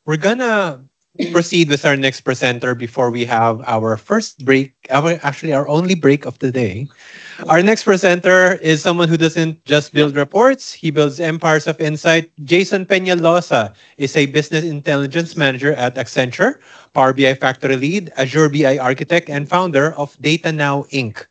We're gonna proceed with our next presenter before we have our first break, our only break of the day. Our next presenter is someone who doesn't just build reports, he builds empires of insight. Jason Peñalosa is a business intelligence manager at Accenture, Power BI factory lead, Azure BI architect, and founder of Data Now Inc.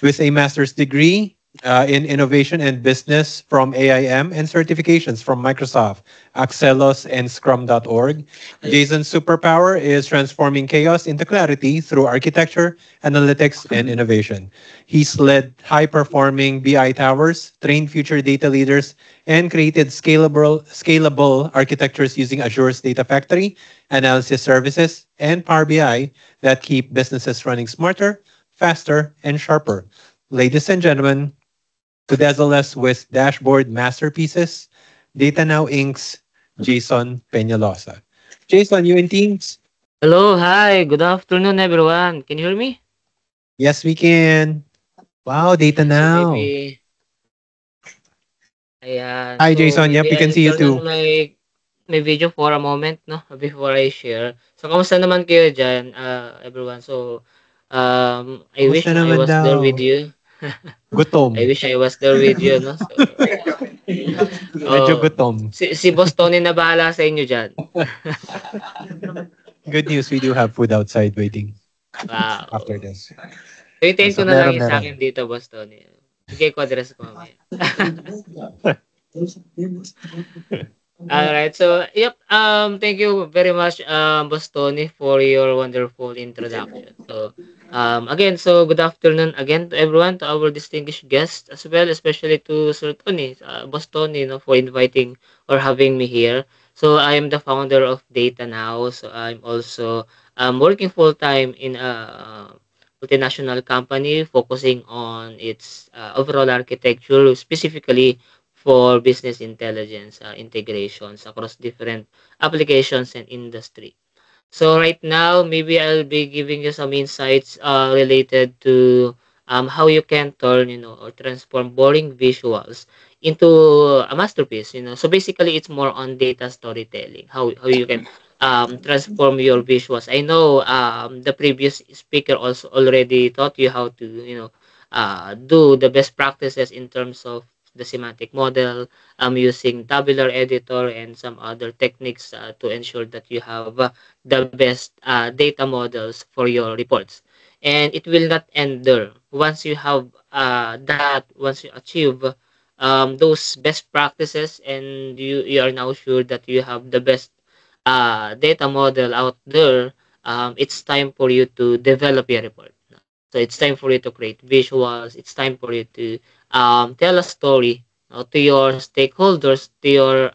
With a master's degree in innovation and business from AIM and certifications from Microsoft, Axelos, and Scrum.org. Jason's superpower is transforming chaos into clarity through architecture, analytics, and innovation. He's led high-performing BI towers, trained future data leaders, and created scalable architectures using Azure's Data Factory, analysis services, and Power BI that keep businesses running smarter, faster, and sharper. Ladies and gentlemen, to dazzle us with dashboard masterpieces, Data Now Inc.'s Jason Peñalosa. Jason, you in Teams? Hello, hi, good afternoon, everyone. Can you hear me? Yes, we can. Wow, Data Okay, so Now. maybe, ayan, Hi, so Jason. Yep, maybe we can I'll see you turn on too. my video for a moment, no, before I share. So, kamusta naman kayo dyan, everyone? So, I Kumusta wish no, I naman was there with daw? you. I Gutom. wish I was there with you, no? So, Medyo oh, gutom. si Boss Tony na bahala sa inyo dyan. Good news, we do have food outside waiting after Wow. this. So, hintayin ko So, na lang meron, yung sa akin meron. dito, Boss Tony. Bigay ko address ko mamaya. Alright. So, yep. Thank you very much, Boss Tony, for your wonderful introduction. So, again, so good afternoon again to everyone, to our distinguished guests as well, especially to Sir Tony, Boss Tony, for inviting or having me here. So, I am the founder of Data Now. So, I'm also working full time in a multinational company focusing on its overall architecture, specifically for business intelligence integrations across different applications and industry. So right now, maybe I'll be giving you some insights related to how you can turn, or transform boring visuals into a masterpiece. So basically, it's more on data storytelling. How you can transform your visuals. I know the previous speaker also already taught you how to, do the best practices in terms of the semantic model, using tabular editor and some other techniques to ensure that you have the best data models for your reports. And it will not end there. Once you have once you achieve those best practices, and you are now sure that you have the best data model out there, it's time for you to develop your report. So it's time for you to create visuals. It's time for you to tell a story, to your stakeholders, to your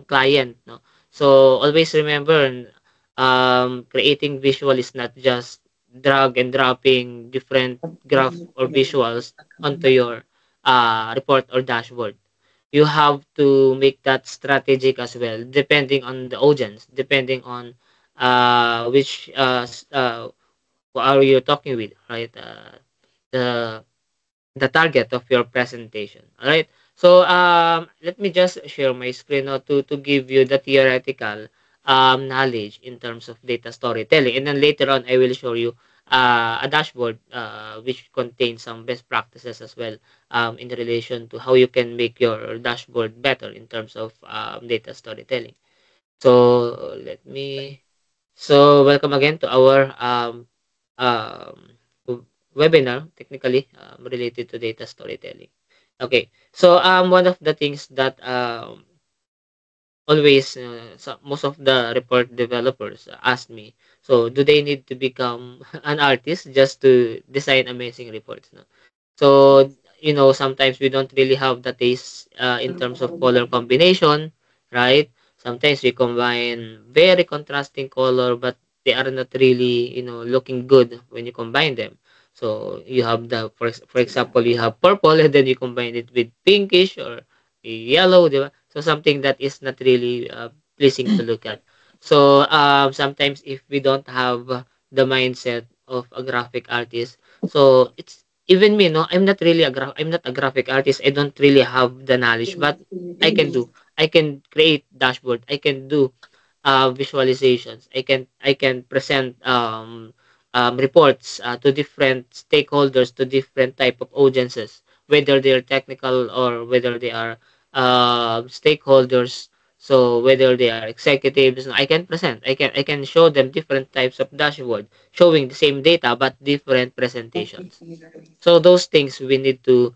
client. No? So always remember, creating visual is not just drag and dropping different graph or visuals onto your report or dashboard. You have to make that strategic as well, depending on the audience, depending on which who are you talking with, right? The the target of your presentation. All right. So let me just share my screen now to give you the theoretical knowledge in terms of data storytelling, and then later on I will show you a dashboard which contains some best practices as well in relation to how you can make your dashboard better in terms of data storytelling. So let me. So welcome again to our um, webinar, technically related to data storytelling. Okay, so one of the things that always most of the report developers ask me, so do they need to become an artist just to design amazing reports? No? So sometimes we don't really have the taste in terms of color combination, right? Sometimes we combine very contrasting color, but they are not really looking good when you combine them. So you have for example, you have purple and then you combine it with pinkish or yellow, di ba? So something that is not really pleasing to look at. So sometimes if we don't have the mindset of a graphic artist, so it's even me, no, I'm not a graphic artist. I don't really have the knowledge, but I can create dashboard. I can do visualizations. I can present reports to different stakeholders, to different type of audiences, whether they're technical or whether they are stakeholders. So whether they are executives, I can show them different types of dashboard showing the same data but different presentations. So those things we need to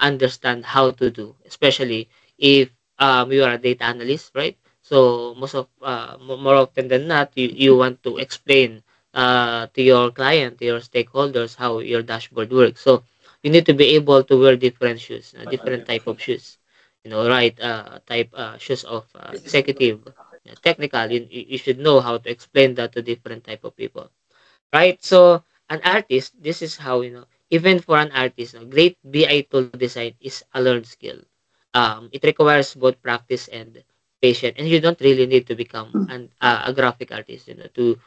understand how to do, especially if you are a data analyst, right? So more often than not, you want to explain to your client, to your stakeholders, how your dashboard works. So you need to be able to wear different shoes, different type of shoes, right? Type shoes of executive, technical. You should know how to explain that to different type of people, right? So an artist, this is how, even for an artist, great BI tool design is a learned skill. It requires both practice and patience, and you don't really need to become a graphic artist, to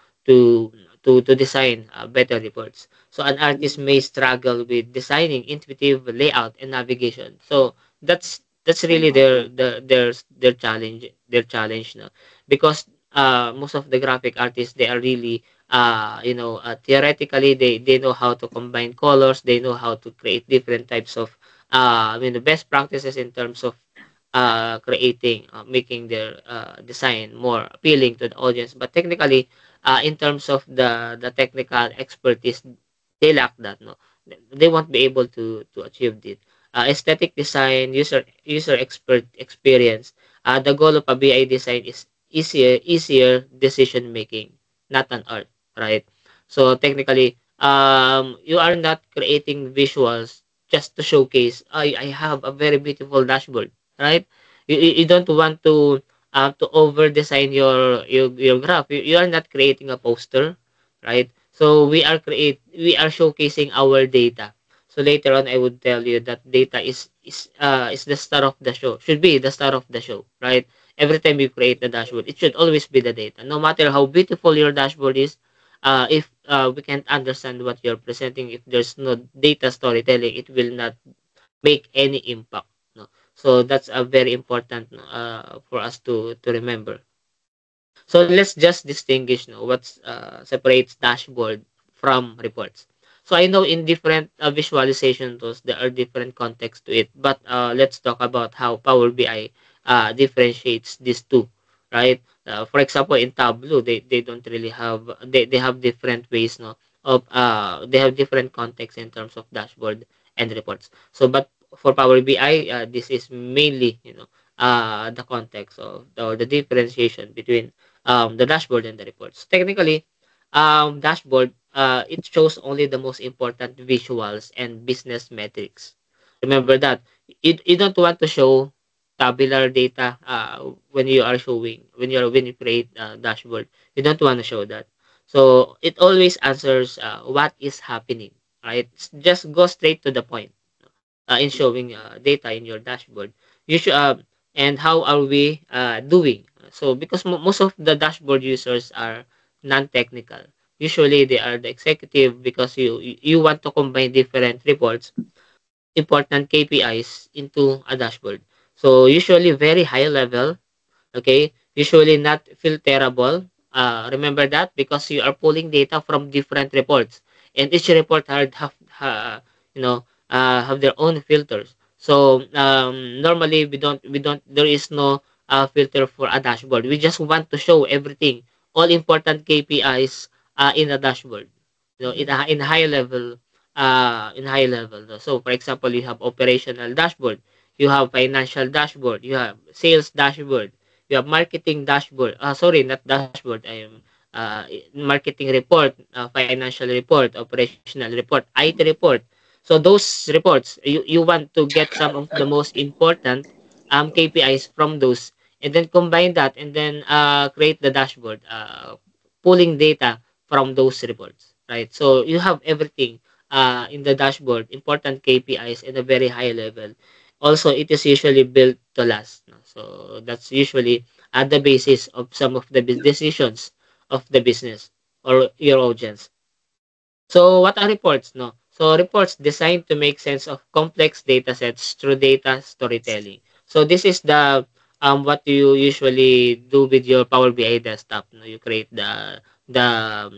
to design better reports. So an artist may struggle with designing intuitive layout and navigation. So that's really their challenge, no? Because most of the graphic artists, they are really theoretically, they know how to combine colors, they know how to create different types of the best practices in terms of creating, making their design more appealing to the audience. But technically, in terms of the technical expertise, they lack that, no? They won't be able to achieve it. Aesthetic design, user expert experience. The goal of a BI design is easier decision making, not an art, right? So technically, you are not creating visuals just to showcase, I have a very beautiful dashboard, right? You don't want to over design your graph. You are not creating a poster, right? So we are showcasing our data. So later on, I would tell you that data is the star of the show. Should be the star of the show, right? Every time you create the dashboard, it should always be the data. No matter how beautiful your dashboard is, if we can't understand what you're presenting, if there's no data storytelling, it will not make any impact. No? So that's a very important, for us to remember. So let's just distinguish, what separates dashboard from reports. So I know in different visualization tools, there are different contexts to it, but let's talk about how Power BI differentiates these two, right? For example, in Tableau, they don't really have, they have different ways, no, of they have different contexts in terms of dashboard and reports. So, but for Power BI, this is mainly, the context of the differentiation between the dashboard and the reports. Technically, dashboard, it shows only the most important visuals and business metrics. Remember that you don't want to show tabular data when you are showing, when you create dashboard. You don't want to show that. So it always answers what is happening, right? Just go straight to the point in showing data in your dashboard. You should, and how are we doing? So because most of the dashboard users are non-technical. Usually they are the executive because you want to combine different reports, important KPIs into a dashboard. So usually very high level, okay? Usually not filterable. Remember that because you are pulling data from different reports, and each report have their own filters. So normally we don't there is no filter for a dashboard. We just want to show everything, all important KPIs in a dashboard. In high level. So for example, you have operational dashboard, you have financial dashboard, you have sales dashboard, you have marketing dashboard. Sorry, not dashboard. I am marketing report, financial report, operational report, IT report. So those reports, you want to get some of the most important KPIs from those, and then combine that, and then create the dashboard, pulling data from those reports, right? So you have everything in the dashboard, important KPIs in a very high level. Also, it is usually built to last. No? So that's usually at the basis of some of the decisions of the business or your audience. So what are reports? No. So reports designed to make sense of complex data sets through data storytelling. So this is the what you usually do with your Power BI desktop. No? You create the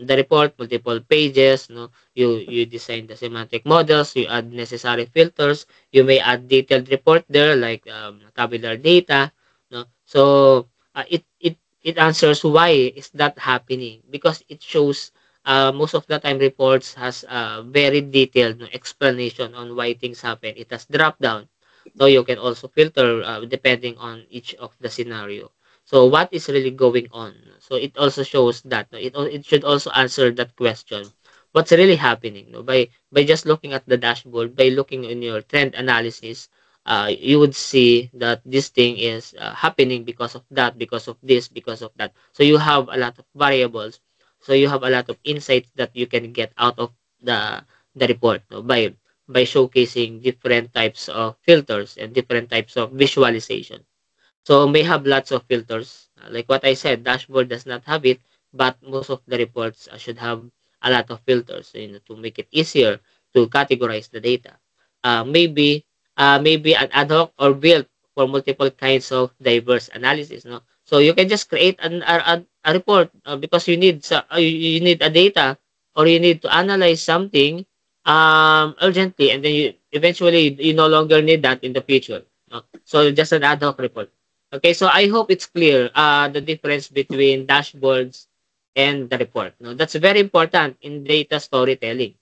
report, multiple pages. No, you design the semantic models. You add necessary filters. You may add detailed report there, like tabular data. No, so it answers why is that happening, because it shows most of the time reports has very detailed, no, explanation on why things happen. It has drop down, so you can also filter depending on each of the scenario. So what is really going on? So it also shows that, no, it should also answer that question. What's really happening? No? By just looking at the dashboard, by looking in your trend analysis, you would see that this thing is happening because of that, because of this, because of that. So you have a lot of variables. So you have a lot of insights that you can get out of the report, no? By showcasing different types of filters and different types of visualization. So may have lots of filters. Like what I said, dashboard does not have it, but most of the reports should have a lot of filters, to make it easier to categorize the data. Maybe an ad hoc or built for multiple kinds of diverse analysis. No, so you can just create a report because you need a data, or you need to analyze something urgently, and then you no longer need that in the future. No? So just an ad hoc report. Okay, so I hope it's clear the difference between dashboards and the report. No, that's very important in data storytelling.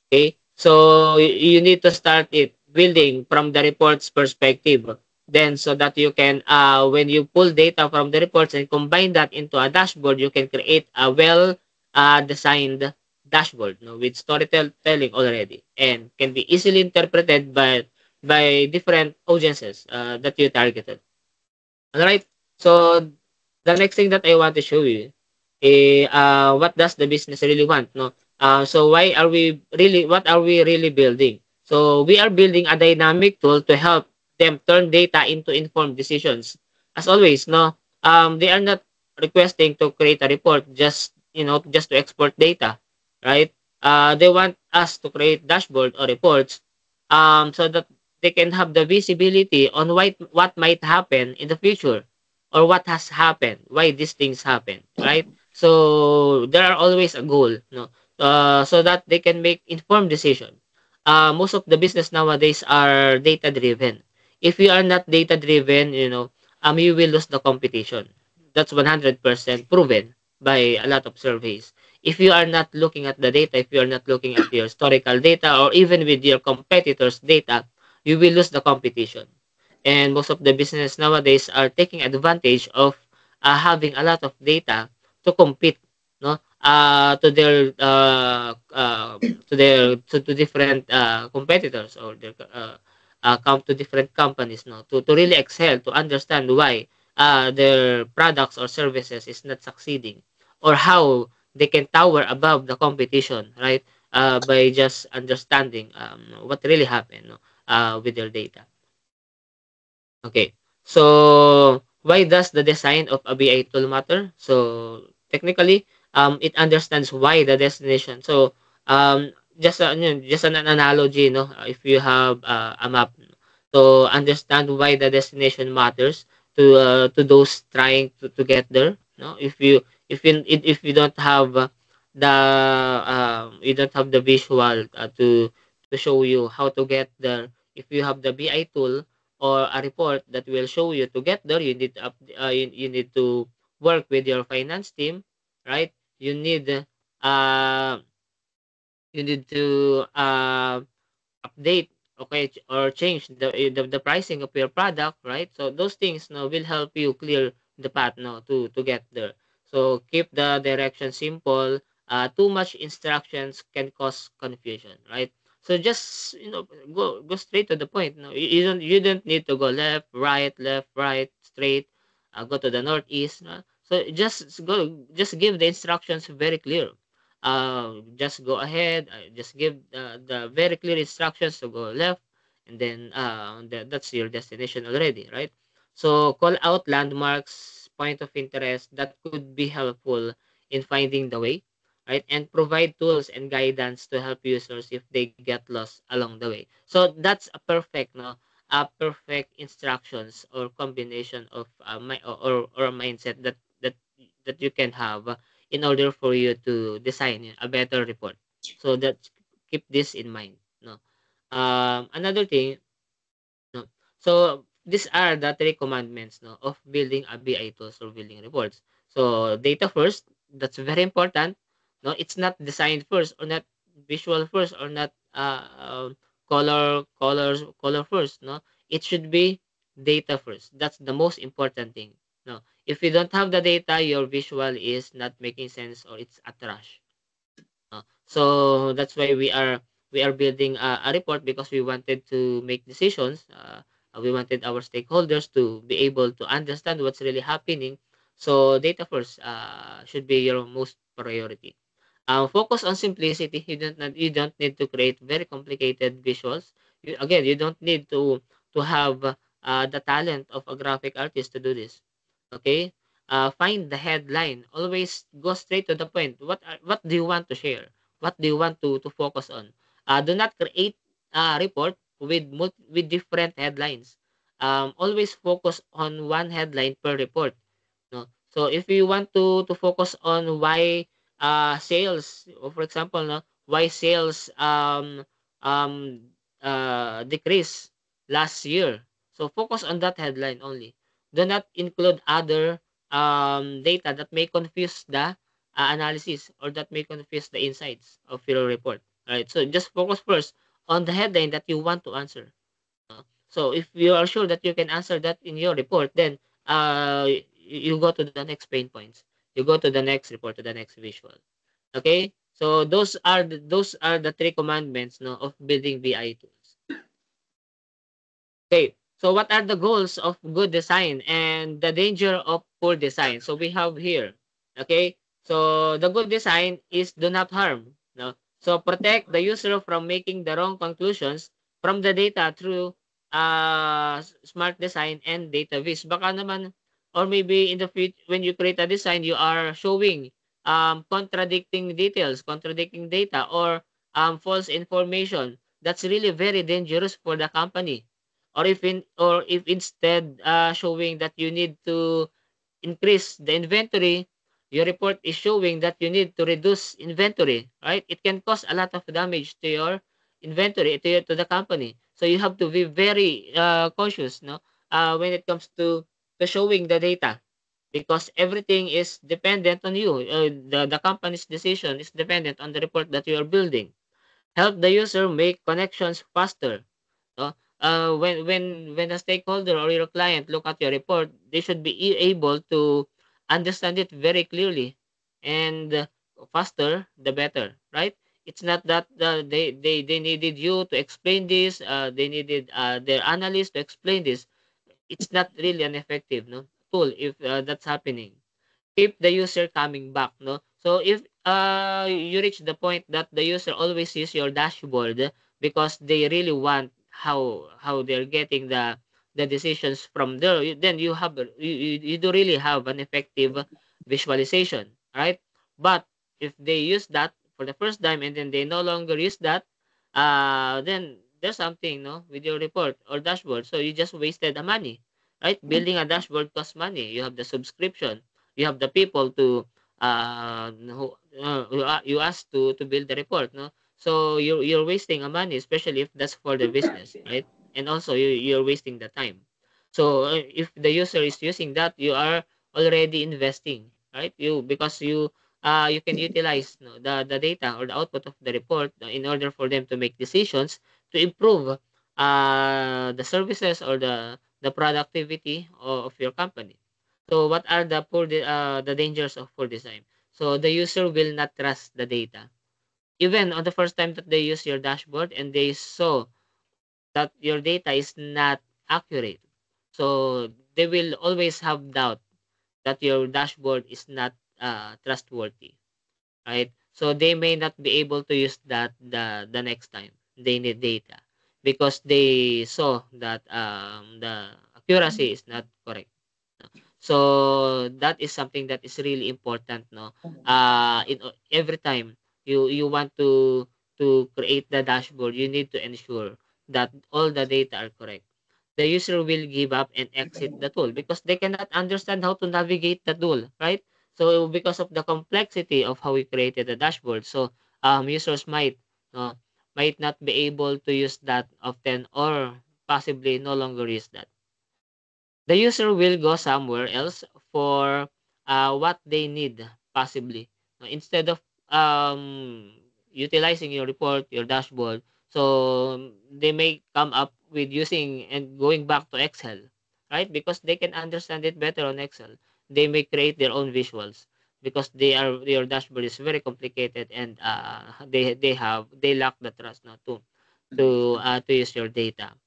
Okay, so you need to start it building from the report's perspective. Then, so that you can, when you pull data from the reports and combine that into a dashboard, you can create a well designed dashboard, no, with storytelling already, and can be easily interpreted by different audiences that you targeted. All right. So the next thing that I want to show you is what does the business really want, no? So why are we really what are we really building? So we are building a dynamic tool to help them turn data into informed decisions. As always, no, they are not requesting to create a report just to export data, right? They want us to create dashboard or reports so that they can have the visibility on what might happen in the future, or what has happened, why these things happen, right? So there are always a goal, no, so that they can make informed decision. Most of the business nowadays are data driven. If you are not data driven, you will lose the competition. That's 100% proven by a lot of surveys. If you are not looking at the data, if you are not looking at your historical data, or even with your competitors' data, you will lose the competition. And most of the business nowadays are taking advantage of having a lot of data to compete, no, to different competitors, or their come to different companies, no, to really excel, to understand why their products or services is not succeeding, or how they can tower above the competition, right? By just understanding what really happened, no, with their data. Okay. So why does the design of a BI tool matter? So technically, it understands why the destination. So just an analogy, no. If you have a map, to understand why the destination matters to those trying to get there. No, if you don't have the visual to show you how to get there. If you have the BI tool or a report that will show you to get there, you need to work with your finance team, right? Uh you need to update, okay, or change the pricing of your product, right? So those things now will help you clear the path now to get there. So keep the direction simple. Too much instructions can cause confusion, right? So just go straight to the point. No, you don't need to go left, right, straight. Go to the northeast. No? So just give the instructions very clear. Just go ahead, just give the very clear instructions to go left, and then that's your destination already, right? So call out landmarks, point of interest that could be helpful in finding the way, right? And provide tools and guidance to help users if they get lost along the way. So that's a perfect, no, perfect instructions or combination of or a mindset that you can have in order for you to design a better report. So that keep this in mind. No. Another thing, no. So these are the three commandments, no, of building a BI tools or building reports. So data first, that's very important. No, it's not design first or not visual first or not color first. No, it should be data first. That's the most important thing. No, if you don't have the data, your visual is not making sense or it's a trash. So that's why we are building a report because we wanted to make decisions. We wanted our stakeholders to be able to understand what's really happening. So data first should be your most priority. Focus on simplicity. You don't need to create very complicated visuals. You don't need to have the talent of a graphic artist to do this. Okay. Find the headline. Always go straight to the point. What do you want to share? What do you want to focus on? Do not create a report with different headlines. Always focus on one headline per report. No? So if you want to focus on why sales, or for example, no, why sales um decrease last year. So focus on that headline only. Do not include other data that may confuse the analysis or that may confuse the insights of your report. Right? So just focus first on the headline that you want to answer. So if you are sure that you can answer that in your report, then you go to the next pain points. You go to the next report, to the next visual. Okay? So those are the three commandments, no, of building BI tools. Okay. So what are the goals of good design and the danger of poor design? So we have here. Okay? So the good design is do not harm. No? So protect the user from making the wrong conclusions from the data through smart design and data viz. Baka naman, or maybe in the future, when you create a design, you are showing contradicting details, contradicting data, or false information. That's really very dangerous for the company. Or if instead showing that you need to increase the inventory, your report is showing that you need to reduce inventory, right? It can cause a lot of damage to your inventory, to the company. So you have to be very cautious, no, when it comes to showing the data, because everything is dependent on you. The company's decision is dependent on the report that you are building. Help the user make connections faster. No? When a stakeholder or your client look at your report, they should be able to understand it very clearly, and faster the better, right? It's not that they needed you to explain this. They needed their analyst to explain this. It's not really an effective, no, tool if that's happening. Keep the user coming back, no? So if you reach the point that the user always sees your dashboard because they really want how they're getting the decisions from there, then you do really have an effective visualization, right? But if they use that for the first time and then they no longer use that, then there's something, no, with your report or dashboard. So you just wasted the money, right? Building a dashboard costs money. You have the subscription, you have the people to you ask to build the report, no. So you're wasting a money, especially if that's for the business, right? And also you're wasting the time. So if the user is using that, you are already investing, right? You can utilize, no, the data or the output of the report in order for them to make decisions to improve the services or the productivity of your company. So what are the dangers of poor design? So the user will not trust the data. Even on the first time that they use your dashboard and they saw that your data is not accurate. So they will always have doubt that your dashboard is not trustworthy, right? So they may not be able to use that the next time they need data because they saw that the accuracy is not correct. No? So that is something that is really important, no. Every time you want to create the dashboard, you need to ensure that all the data are correct. the user will give up and exit the tool because they cannot understand how to navigate the tool, right? So because of the complexity of how we created the dashboard, so users uh, might not be able to use that often or possibly no longer use that. The user will go somewhere else for what they need, possibly. Instead of utilizing your report, your dashboard, so they may come up with using and going back to Excel, right? Because they can understand it better on Excel. They may create their own visuals because your dashboard is very complicated and they lack the trust now to use your data.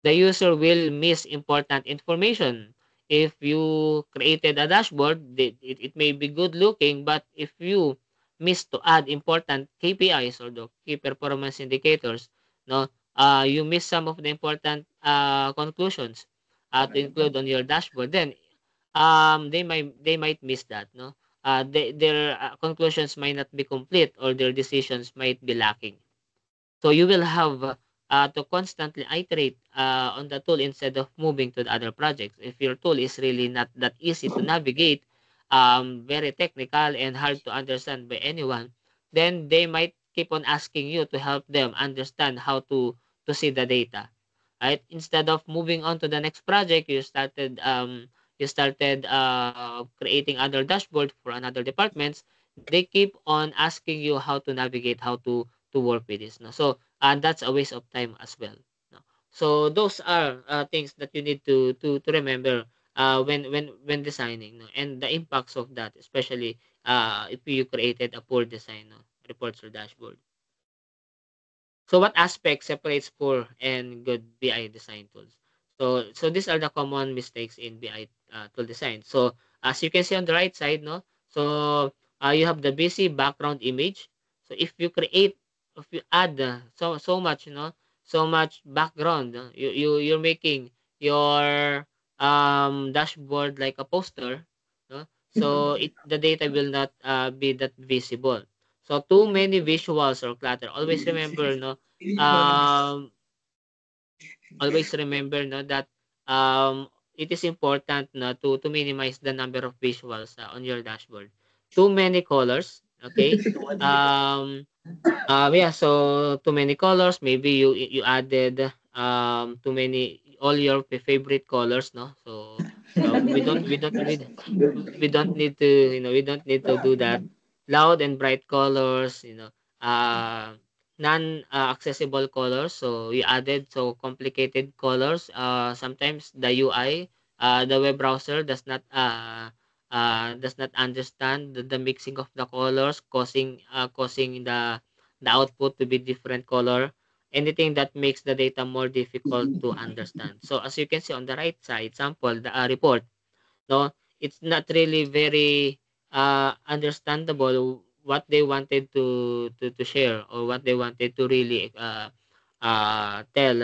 The user will miss important information. If you created a dashboard, it may be good looking, but if you miss to add important KPIs or the key performance indicators, no, you miss some of the important conclusions to include on your dashboard. Then, they might miss that. No, their conclusions might not be complete or their decisions might be lacking. So you will have to constantly iterate on the tool instead of moving to the other projects. If your tool is really not that easy to navigate, very technical and hard to understand by anyone, then they might keep on asking you to help them understand how to see the data. Right? Instead of moving on to the next project, you started creating other dashboard for another departments. They keep on asking you how to navigate, how to work with this. No? So that's a waste of time as well. No? So those are things that you need to remember when designing, no? And the impacts of that, especially if you created a poor design, no? Reports or dashboard. So what aspect separates poor and good BI design tools? So these are the common mistakes in BI tool design. So as you can see on the right side, no. So you have the busy background image. So if you add so much, so much background, you're making your dashboard like a poster, no. So the data will not be that visible. So too many visuals or clutter. Um, Always remember no that it is important no to minimize the number of visuals on your dashboard. Too many colors, okay? Um, yeah, so too many colors. Maybe you added too many all your favorite colors, no? So we don't need to we don't need to do that. Loud and bright colors, non accessible colors. So you added so complicated colors. Sometimes the UI, the web browser does not understand the mixing of the colors, causing the output to be different color. Anything that makes the data more difficult to understand. So as you can see on the right side, sample the report, no, it's not really very understandable what they wanted to share or what they wanted to really tell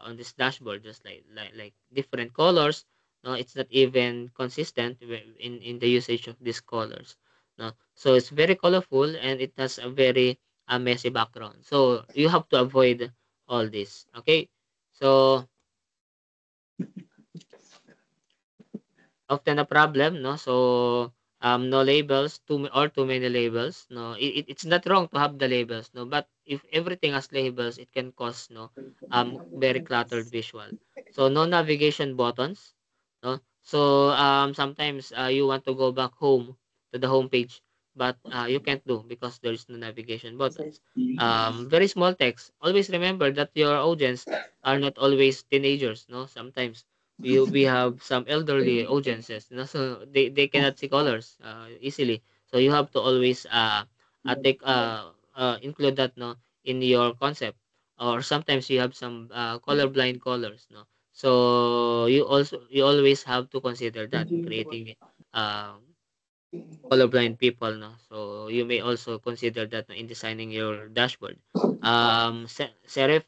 on this dashboard, just like different colors. No, it's not even consistent in the usage of these colors. No, so it's very colorful and it has a very messy background, so you have to avoid all this. Okay, so often a problem, no? So, no labels, too many labels, no? It's not wrong to have the labels, no? But if everything has labels, it can cause, no, very cluttered visual. So, no navigation buttons, no? So, sometimes you want to go back home to the home page, but you can't do because there is no navigation buttons. Very small text. Always remember that your audience are not always teenagers, no? Sometimes we have some elderly audiences, so they cannot see colors easily. So you have to always take include that, no, in your concept. Or sometimes you have some colorblind colors, no. So you always have to consider that in creating uh, colorblind people, no. So you may also consider that, no, in designing your dashboard. Serif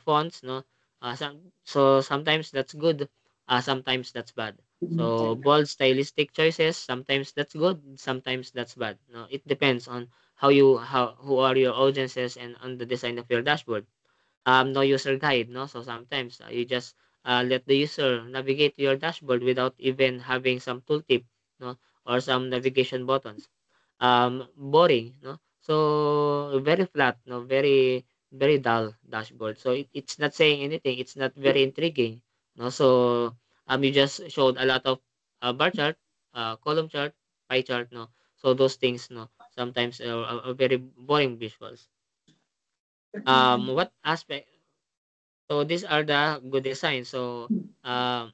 fonts, no. Sometimes that's good, sometimes that's bad. So bold stylistic choices, sometimes that's good, sometimes that's bad, no. It depends on who are your audiences and on the design of your dashboard. No user guide, no. So sometimes you just let the user navigate to your dashboard without even having some tooltip, no, or some navigation buttons. Boring, no. So very flat, no, very dull dashboard. So it's not saying anything. It's not very intriguing, no. So you just showed a lot of bar chart, column chart, pie chart, no. So those things, no, sometimes are very boring visuals. What aspect? So these are the good designs. So um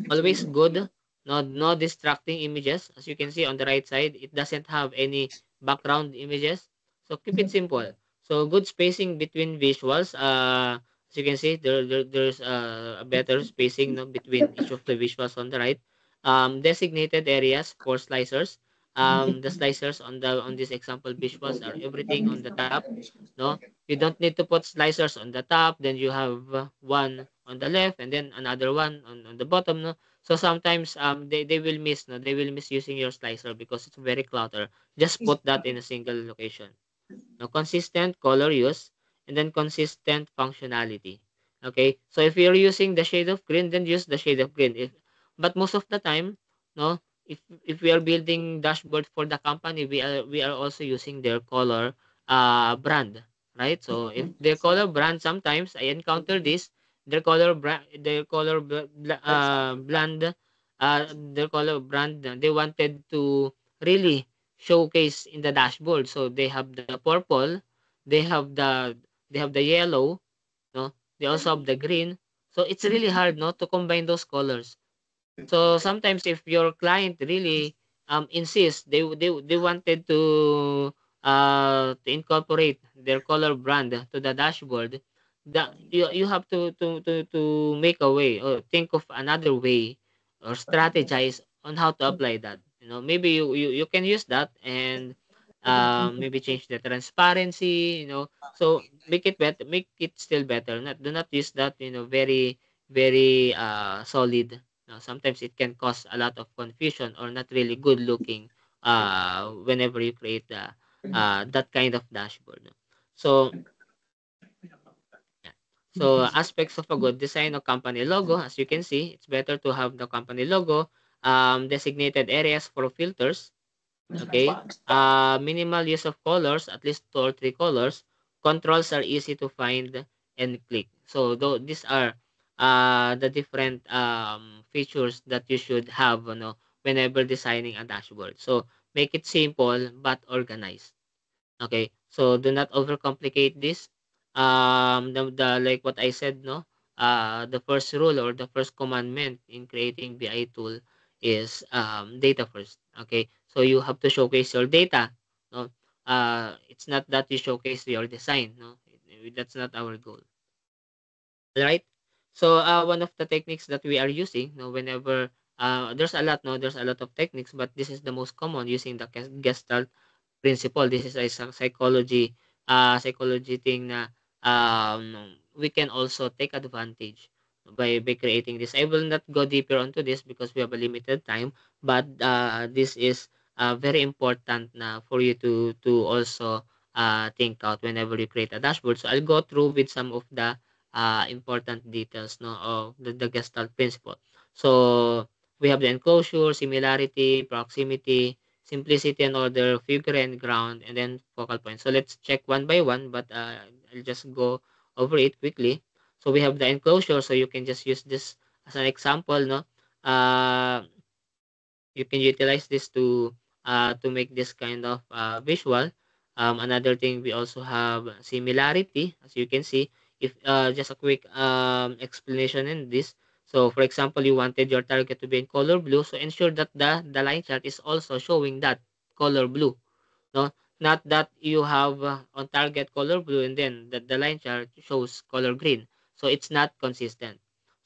always good, no distracting images. As you can see on the right side, it doesn't have any background images. So keep it simple. So good spacing between visuals. As you can see, there's a better spacing, no, between each of the visuals on the right. Designated areas for slicers. The slicers on this example visuals are everything on the top. No, you don't need to put slicers on the top. Then you have one on the left and then another one on the bottom. No, so sometimes they will miss, no, they will miss using your slicer because it's very clutter. Just put that in a single location. No, consistent color use and then consistent functionality. Okay, so if you're using the shade of green, then use the shade of green. If but most of the time, no, if we are building dashboard for the company, we are also using their color brand, right? So if their color brand, sometimes I encounter this, their color brand, their color brand, they wanted to really showcase in the dashboard. So they have the purple, they have the yellow, no? They also have the green. So it's really hard, no, to combine those colors. So sometimes if your client really insists, they wanted to incorporate their color brand to the dashboard, that you have to make a way or think of another way or strategize on how to apply that. You know, maybe you can use that and maybe change the transparency, you know, so make it better, make it still better. Not do not use that, you know, very solid. Sometimes it can cause a lot of confusion or not really good looking whenever you create that kind of dashboard. No? So, yeah. So, aspects of a good design of company logo, as you can see, it's better to have the company logo, designated areas for filters, okay, minimal use of colors, at least two or three colors, controls are easy to find and click. So, though these are the different features that you should have, you know, whenever designing a dashboard. So, make it simple but organized. Okay, so do not overcomplicate this. The like what I said, no, the first rule or the first commandment in creating BI tool is data first. Okay, so you have to showcase your data. No, it's not that you showcase your design. No, that's not our goal. Right? So one of the techniques that we are using, no, whenever there's a lot, no, there's a lot of techniques, but this is the most common using the Gestalt principle. This is a psychology thing na we can also take advantage by creating this. I will not go deeper onto this because we have a limited time, but this is very important na for you to also think out whenever you create a dashboard. So I'll go through with some of the important details, no, of the Gestalt principle. So we have the enclosure, similarity, proximity, simplicity and order, figure and ground, and then focal point. So let's check one by one, but I'll just go over it quickly. So we have the enclosure, so you can just use this as an example, no? Uh, you can utilize this to make this kind of visual. Another thing, we also have similarity, as you can see. If just a quick explanation in this. So, for example, you wanted your target to be in color blue, so ensure that the line chart is also showing that color blue. No, not that you have on target color blue and then the line chart shows color green. So it's not consistent.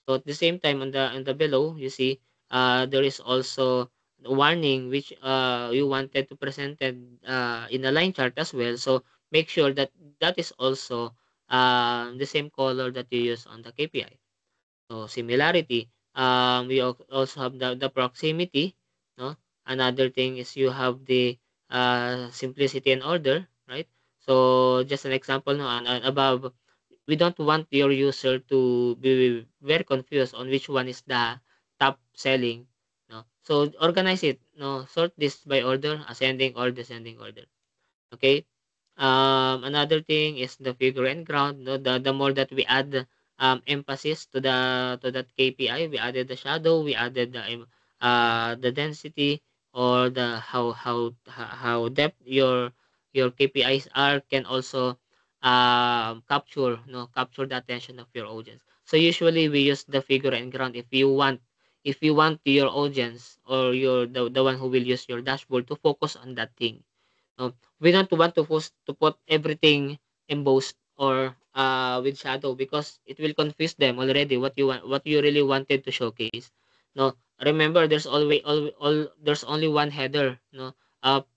So at the same time on the below, you see there is also warning which you wanted to present in the line chart as well. So make sure that that is also the same color that you use on the KPI. So similarity, we also have the proximity, no? Another thing is you have the simplicity and order, right? So just an example, no, and above we don't want your user to be very confused on which one is the top selling, no. So organize it, no, sort this by order, ascending or descending order. Okay. Another thing is the figure and ground, no, the more that we add emphasis to that KPI, we added the shadow, we added the density, or the how depth your KPIs are, can also capture the attention of your audience. So usually we use the figure and ground if you want your audience, or the one who will use your dashboard, to focus on that thing. We don't want to put everything embossed or with shadow, because it will confuse them already what you really wanted to showcase. No, remember, there's only one header, no,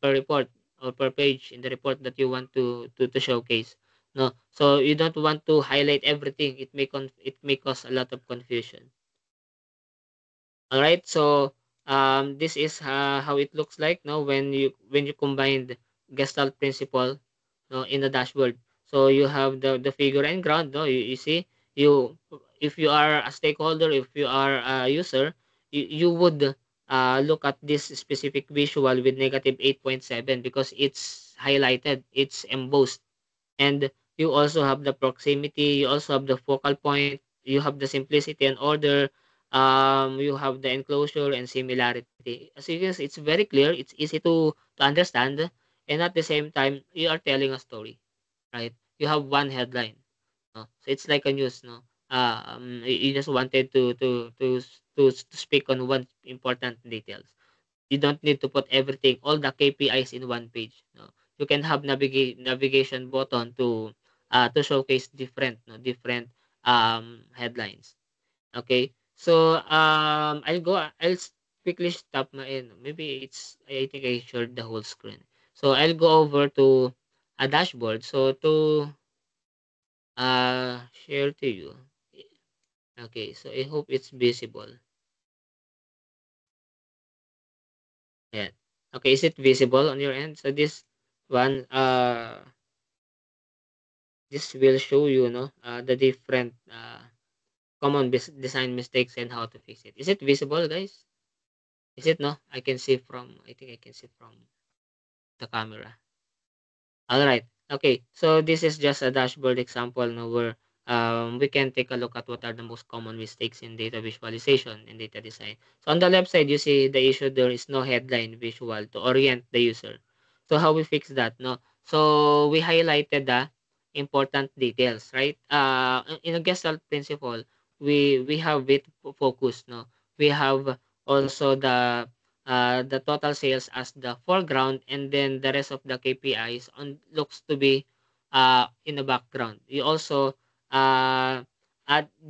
per report or per page in the report that you want to showcase. No, so you don't want to highlight everything. It may cause a lot of confusion. All right, so this is how it looks like, no, when you combine the Gestalt principle, no, in the dashboard. So you have the figure and ground, no. You see, you if you are a stakeholder, if you are a user, you would look at this specific visual with negative 8.7, because it's highlighted, it's embossed, and you also have the proximity, you also have the focal point, you have the simplicity and order, you have the enclosure and similarity. As you can see, it's very clear, it's easy to understand, and at the same time you are telling a story, right? You have one headline, no? So it's like a news, no. You just wanted to speak on one important details. You don't need to put everything, all the KPIs in one page, no. You can have navigation button to showcase different headlines. Okay. So quickly stop my maybe it's I think I shared the whole screen. So I'll go over to a dashboard. So to share to you. Okay, so I hope it's visible. Yeah. Okay, is it visible on your end? So one this will show you, no, the different common design mistakes and how to fix it. Is it visible, guys? Is it, no? I think I can see from the camera. All right. Okay. So this is just a dashboard example, no, where we can take a look at what are the most common mistakes in data visualization and data design. So on the left side, you see the issue, there is no headline visual to orient the user. So how we fix that? No. So we highlighted the important details, right? In a Gestalt principle, we have it focused. No, we have also the total sales as the foreground, and then the rest of the KPIs on looks to be in the background. You also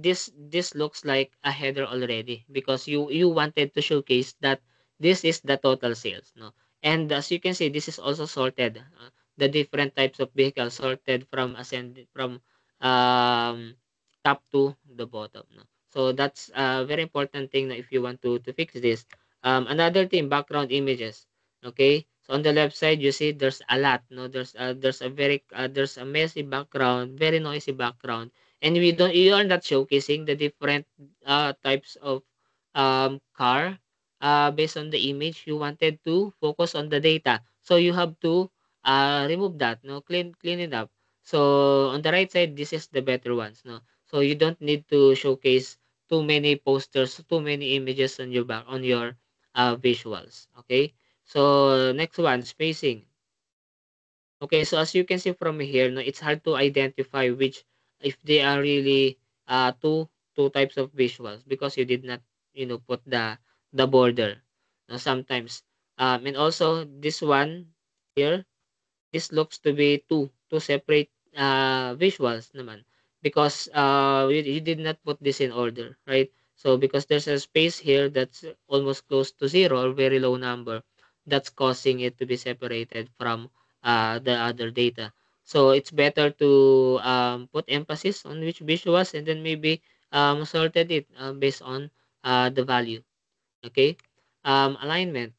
this looks like a header already, because you wanted to showcase that this is the total sales, no. And as you can see, this is also sorted, the different types of vehicles sorted from um top to the bottom, no. So that's a very important thing, na if you want to fix this. Another thing, background images. Okay, so on the left side, you see there's a lot. No, there's a messy background, very noisy background, and you are not showcasing the different types of car based on the image. You wanted to focus on the data, so you have to remove that. No, clean it up. So on the right side, this is the better ones. No, so you don't need to showcase too many posters, too many images on your visuals. Okay. So next one, spacing. Okay, so as you can see from here, no, it's hard to identify which, if they are really two types of visuals, because you did not, put the border. Now sometimes, and also this one here, this looks to be two separate visuals naman, because you did not put this in order, right? So because there's a space here that's almost close to zero, or very low number, that's causing it to be separated from the other data. So it's better to put emphasis on which visuals, and then maybe sorted it based on the value. Okay. Alignment.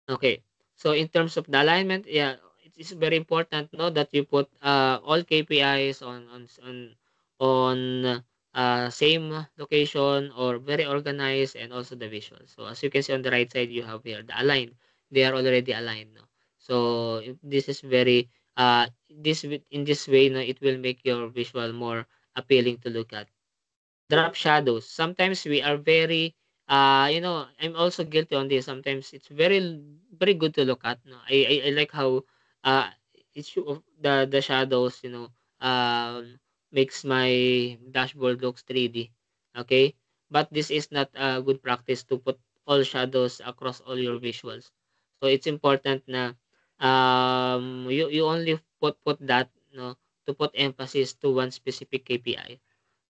Okay. So in terms of the alignment, yeah, it is very important, no, that you put all KPIs on same location or very organized, and also the visuals. So as you can see on the right side, you have here the aligned. They are already aligned, no. So if this is very in this way, no, it will make your visual more appealing to look at. Drop shadows. Sometimes we are very I'm also guilty on this. Sometimes it's very good to look at. No, I like how the shadows, makes my dashboard looks 3D. Okay, but this is not a good practice to put all shadows across all your visuals. So it's important na you only put that, no, to put emphasis to one specific KPI.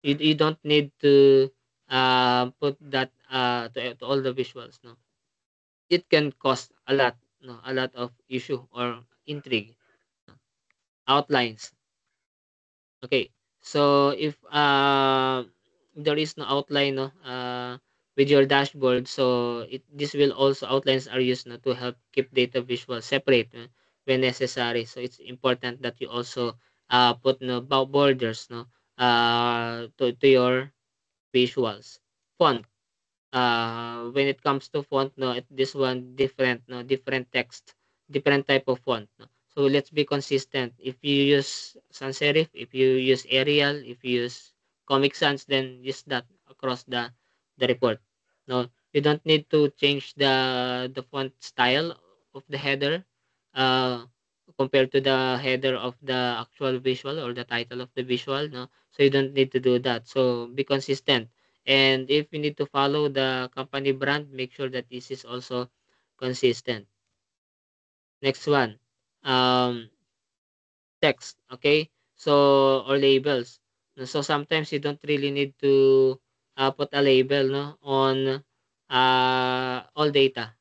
You don't need to put that to all the visuals, no. It can cause a lot, no, a lot of issue or intrigue, no? Outlines. Okay, so if there is no outline, no, with your dashboard, so this will also, outlines are used, no, to help keep data visual separate, when necessary. So it's important that you also put, no, borders, no, to your visuals. Font. When it comes to font, no, this one different, no, different text, different type of font, no. So let's be consistent. If you use sans serif, if you use Arial, if you use Comic Sans, then use that across the report. No, you don't need to change the font style of the header uh compared to the header of the actual visual or the title of the visual, no. So you don't need to do that. So be consistent. And if you need to follow the company brand, make sure that this is also consistent. Next one, um, text. Okay, so or labels. No, so sometimes you don't really need to put a label, no, on all data.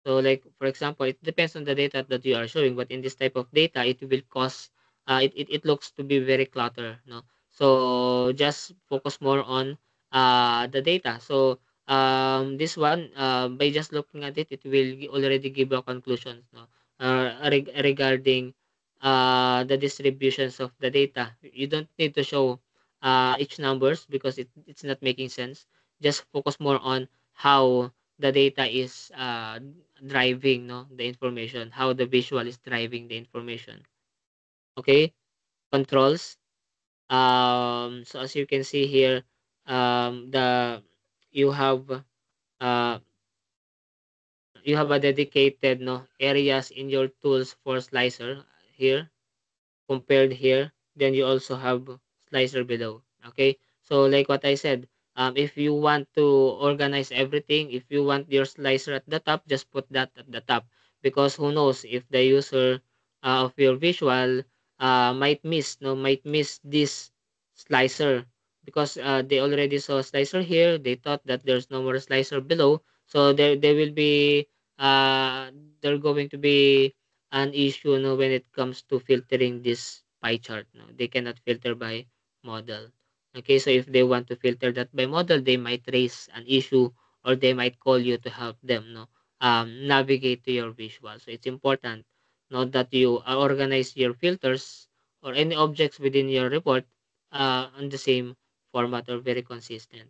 So like for example, it depends on the data that you are showing, but in this type of data, it will cause it looks to be very clutter, no. So just focus more on the data. So this one, by just looking at it, it will already give you conclusions, no, regarding the distributions of the data. You don't need to show each numbers because it's not making sense. Just focus more on how the data is driving, no, the information, how the visual is driving the information. Okay, controls. So as you can see here, the you have uh you have a dedicated, no, areas in your tools for slicer here, compared here. Then you also have slicer below. Okay, so like what I said, if you want to organize everything, if you want your slicer at the top, just put that at the top, because who knows if the user of your visual might miss this slicer, because they already saw slicer here, they thought that there's no more slicer below. So there will be uh there going to be an issue, no, when it comes to filtering this pie chart, no. They cannot filter by model. Okay, so if they want to filter that by model, they might raise an issue, or they might call you to help them, no, navigate to your visual. So it's important, no, that you organize your filters or any objects within your report on the same format or very consistent.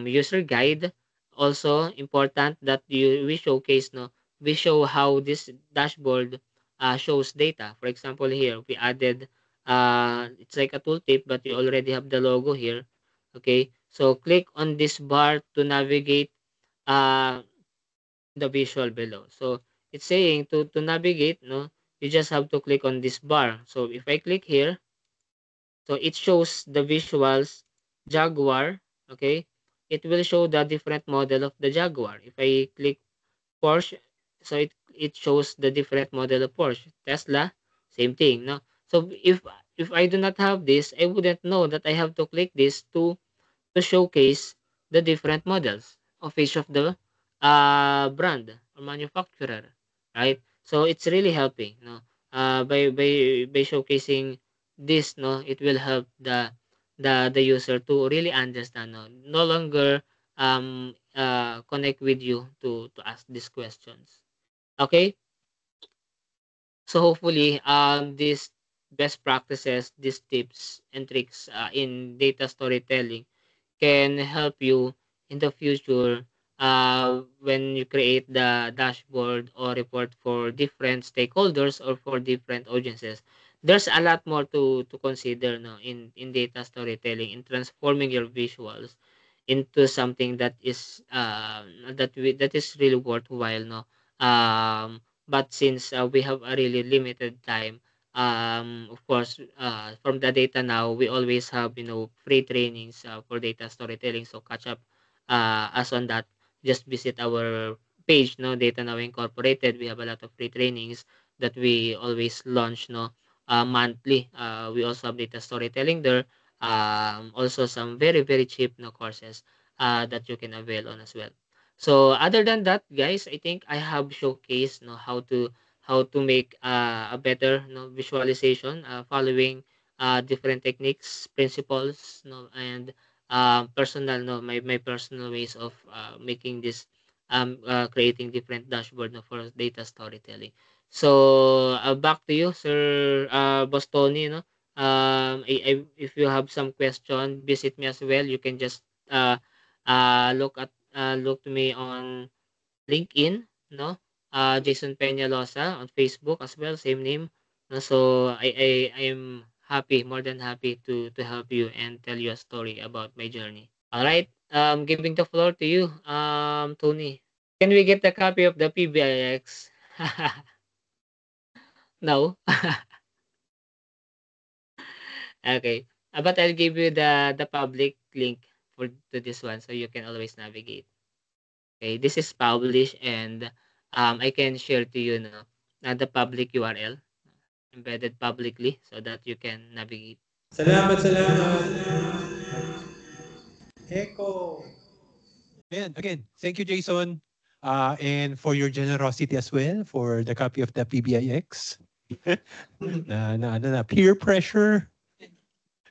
User guide, also important that we showcase, no, we show how this dashboard shows data. For example, here we added it's like a tooltip, but you already have the logo here. Okay, so click on this bar to navigate uh, the visual below. So it's saying to navigate, no, you just have to click on this bar. So if I click here, so it shows the visuals Jaguar. Okay, it will show the different model of the Jaguar. If I click Porsche, so it shows the different model of Porsche. Tesla, same thing, no? So if I do not have this, I wouldn't know that I have to click this to showcase the different models of each of the brand or manufacturer, right? So it's really helping, no? By showcasing this, no, it will help the user to really understand, no, no longer connect with you to ask these questions. Okay, So hopefully, these best practices, these tips and tricks in data storytelling can help you in the future when you create the dashboard or report for different stakeholders or for different audiences. There's a lot more to consider, no, in data storytelling, in transforming your visuals into something that is that is really worthwhile, no. But since we have a really limited time, of course, from the data now, we always have, free trainings for data storytelling. So catch up us on that. Just visit our page, no, Data Now Incorporated. We have a lot of free trainings that we always launch, no, monthly. We also have data storytelling there. Also some very very cheap, no, courses that you can avail on as well. So other than that, guys, I think I have showcased, no, how to make a better, visualization following different techniques, principles, and personal, my personal ways of making this creating different dashboard, for data storytelling. So back to you, Sir Bostoni, if you have some question, visit me as well. You can just look to me on LinkedIn, no? Jason Peñalosa on Facebook as well, same name. No? So I am happy, more than happy to help you and tell you a story about my journey. All right. Giving the floor to you, Tony. Can we get a copy of the PBIX? No. Okay. But I'll give you the public link for to this one so you can always navigate. Okay, this is published and I can share to you now the public URL embedded publicly so that you can navigate. Salamat, salamat. Echo. And again, thank you, Jason, and for your generosity as well for the copy of the PBIX. Peer pressure.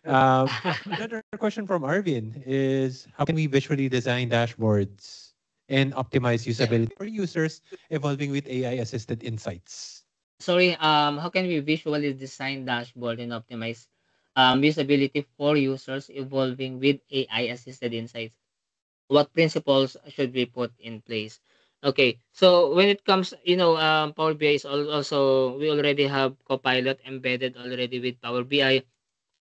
Another question from Arvin is how can we visually design dashboards and optimize usability for users evolving with AI assisted insights? Sorry, how can we visually design dashboard and optimize usability for users evolving with AI assisted insights? What principles should we put in place? Okay, so when it comes, Power BI is also, we already have Copilot embedded already with Power BI.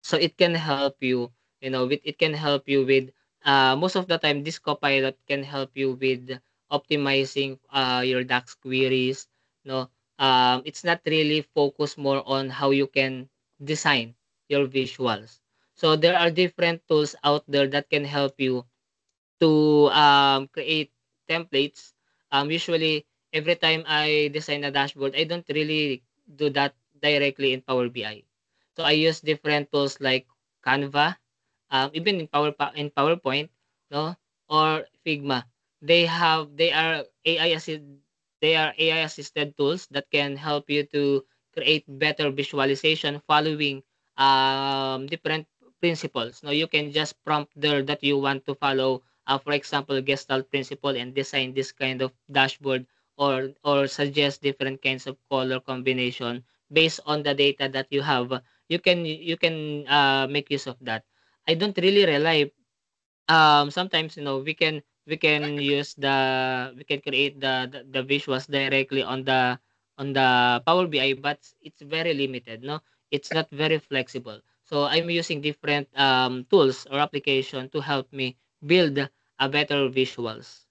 So it can help you, it can help you with most of the time this copilot can help you with optimizing your DAX queries, no. It's not really focused more on how you can design your visuals. So there are different tools out there that can help you to create templates. Usually every time I design a dashboard, I don't really do that directly in Power BI. So I use different tools like Canva, even in PowerPoint, no, or Figma. They are AI assisted tools that can help you to create better visualization following different principles. No, you can just prompt there that you want to follow, for example, Gestalt principle and design this kind of dashboard, or suggest different kinds of color combination based on the data that you have. You can make use of that. I don't really rely. Sometimes, we can use we can create the visuals directly on the Power BI, but it's very limited. No, it's not very flexible. So I'm using different tools or application to help me build a better visuals.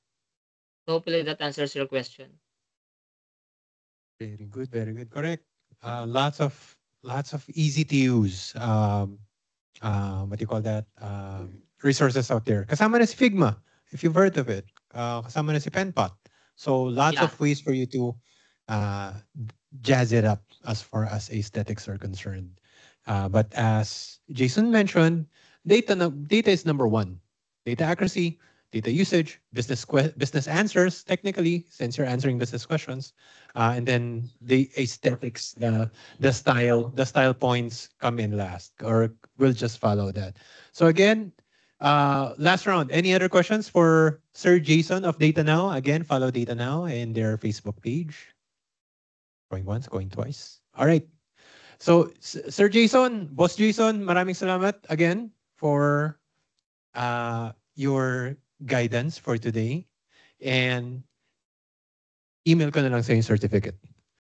So hopefully that answers your question. Very good, very good. Correct. Lots of easy to use what do you call that? Resources out there. Kasama na si Figma, if you've heard of it. Kasama na si Penpot. So lots Yeah. of ways for you to uh, jazz it up as far as aesthetics are concerned. But as Jason mentioned, data is number one. Data accuracy, data usage, business answers, technically, since you're answering business questions, and then the aesthetics, the style points come in last, or we'll just follow that. So again, last round. Any other questions for Sir Jason of Data Now? Again, follow Data Now and their Facebook page. Going once, going twice. All right. So, Sir Jason, Boss Jason, maraming salamat again for your guidance for today. And email ko na lang sa yung certificate.